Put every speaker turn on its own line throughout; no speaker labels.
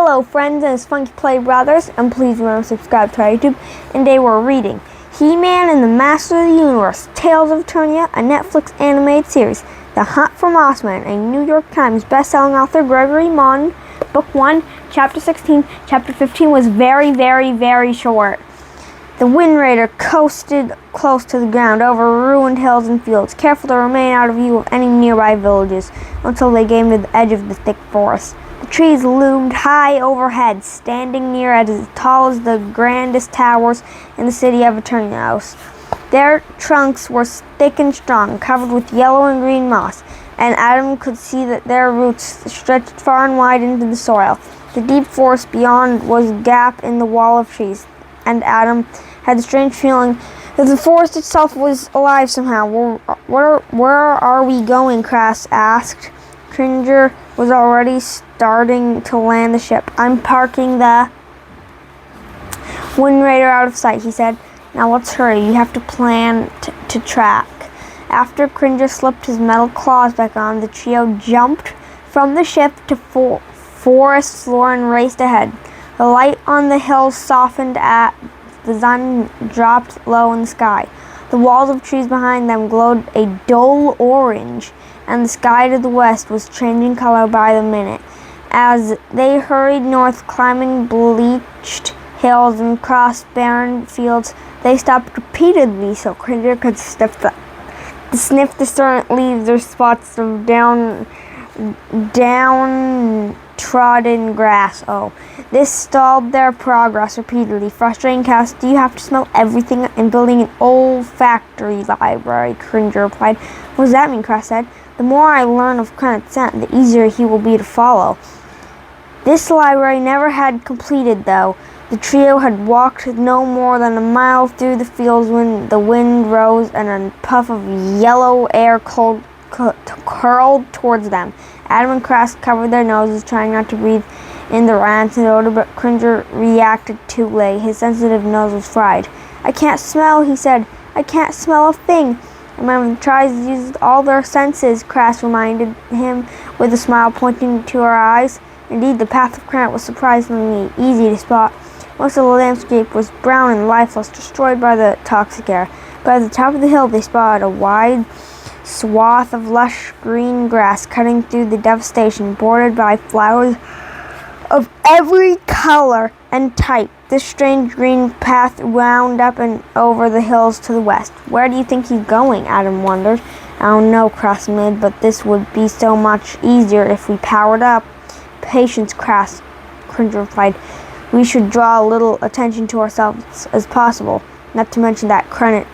Hello friends, and it's Funky Play Brothers, and please remember to subscribe to our YouTube. And today we're reading He-Man and the Master of the Universe, Tales of Eternia, a Netflix animated series. The Hunt for Mossman, a New York Times best-selling author, Gregory Mon. Book 1, Chapter 16. Chapter 15 was very short. The Wind Raider coasted close to the ground over ruined hills and fields, careful to remain out of view of any nearby villages, until they came to the edge of the thick forest. The trees loomed high overhead, standing near as tall as the grandest towers in the city of Eternia. Their trunks were thick and strong, covered with yellow and green moss, and Adam could see that their roots stretched far and wide into the soil. The deep forest beyond was a gap in the wall of trees, and Adam had the strange feeling that the forest itself was alive somehow. Where are we going? Crass asked. Cringer was already starting to land the ship. I'm parking the Wind Raider out of sight, he said. Now let's hurry. You have to plan to track. After Cringer slipped his metal claws back on, the trio jumped from the ship to forest floor and raced ahead. The light on the hills softened as the sun dropped low in the sky. The walls of trees behind them glowed a dull orange, and the sky to the west was changing color by the minute. As they hurried north, climbing bleached hills and crossed barren fields, they stopped repeatedly so Cringer could sniff the certain leaves or spots of downtrodden grass. This stalled their progress repeatedly. Frustrating Cass, do you have to smell everything in building an olfactory library? Cringer replied. What does that mean? Crass said. The more I learn of Krennic's scent, the easier he will be to follow. This library never had completed, though. The trio had walked no more than a mile through the fields when the wind rose and a puff of yellow air curled towards them. Adam and Crass covered their noses, trying not to breathe in the rancid odor, but Cringer reacted too late. His sensitive nose was fried. I can't smell, he said. I can't smell a thing. Remember, the tries used all their senses, Crass reminded him with a smile, pointing to her eyes. Indeed, the path of Krennic was surprisingly easy to spot. Most of the landscape was brown and lifeless, destroyed by the toxic air. But at the top of the hill, they spotted a wide swath of lush green grass cutting through the devastation, bordered by flowers of every color and type. This strange green path wound up and over the hills to the west. Where do you think he's going? Adam wondered. I don't know, Crass admitted, but this would be so much easier if we powered up. Patience, Crass, Cringer replied. We should draw a little attention to ourselves as possible. Not to mention that Krennic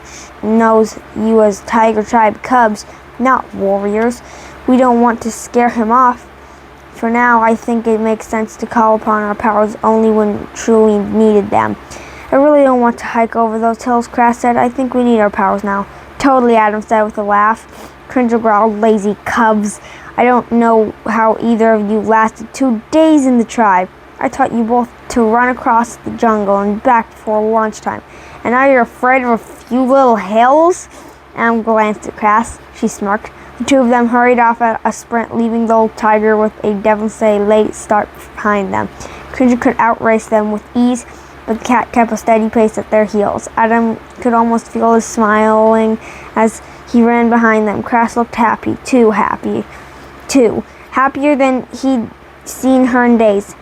knows you as Tiger Tribe cubs, not warriors. We don't want to scare him off. For now, I think it makes sense to call upon our powers only when truly needed them. I really don't want to hike over those hills, Crass said. I think we need our powers now. Totally, Adam said with a laugh. Cringer growled, lazy cubs. I don't know how either of you lasted 2 days in the tribe. I taught you both to run across the jungle and back before lunchtime. And now you're afraid of a few little hills? Adam glanced at Crass. She smirked. The two of them hurried off at a sprint, leaving the old tiger with a devil's late start behind them. Cringer could outrace them with ease, but the cat kept a steady pace at their heels. Adam could almost feel his smiling as he ran behind them. Crass looked happy, too happy. Happier than he'd seen her in days.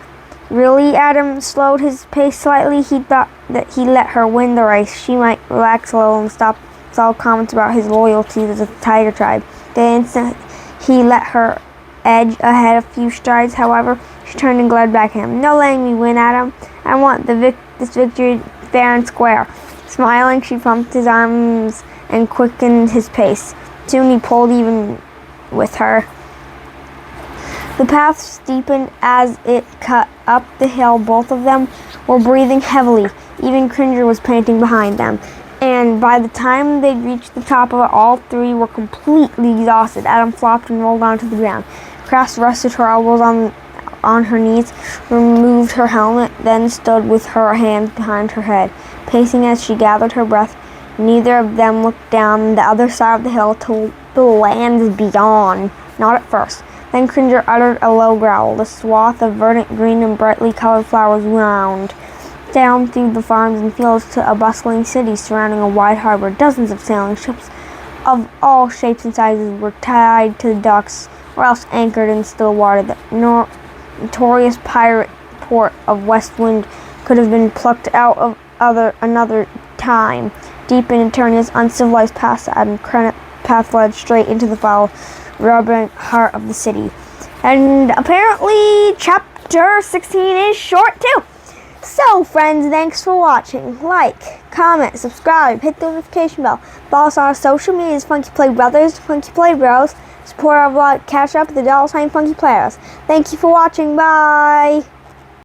Really? Adam slowed his pace slightly. He thought that he let her win the race. She might relax a little and stop all comments about his loyalty to the Tiger Tribe. The instant he let her edge ahead a few strides, however, she turned and glared back at him. No letting me win, Adam. I want this victory fair and square. Smiling, she pumped his arms and quickened his pace. Soon he pulled even with her. The path steepened as it cut up the hill. Both of them were breathing heavily. Even Cringer was panting behind them. And by the time they reached the top of it, all three were completely exhausted. Adam flopped and rolled onto the ground. Crass rested her elbows on her knees, removed her helmet, then stood with her hands behind her head, pacing as she gathered her breath. Neither of them looked down the other side of the hill to the lands beyond. Not at first. Then Cringer uttered a low growl. The swath of verdant green and brightly colored flowers wound down through the farms and fields to a bustling city surrounding a wide harbor. Dozens of sailing ships of all shapes and sizes were tied to the docks or else anchored in still water. The notorious pirate port of Westwind could have been plucked out of another time. Deep in Eternia's uncivilized past, the Adam Crennet path led straight into the foul, vibrant heart of the city. And apparently, chapter 16 is short too. So, friends, thanks for watching. Like, comment, subscribe, hit the notification bell. Follow us on our social medias, Funky Play Brothers, Funky Play Bros. Support our vlog, Cash App, the $sign Funky Players. Thank you for watching. Bye.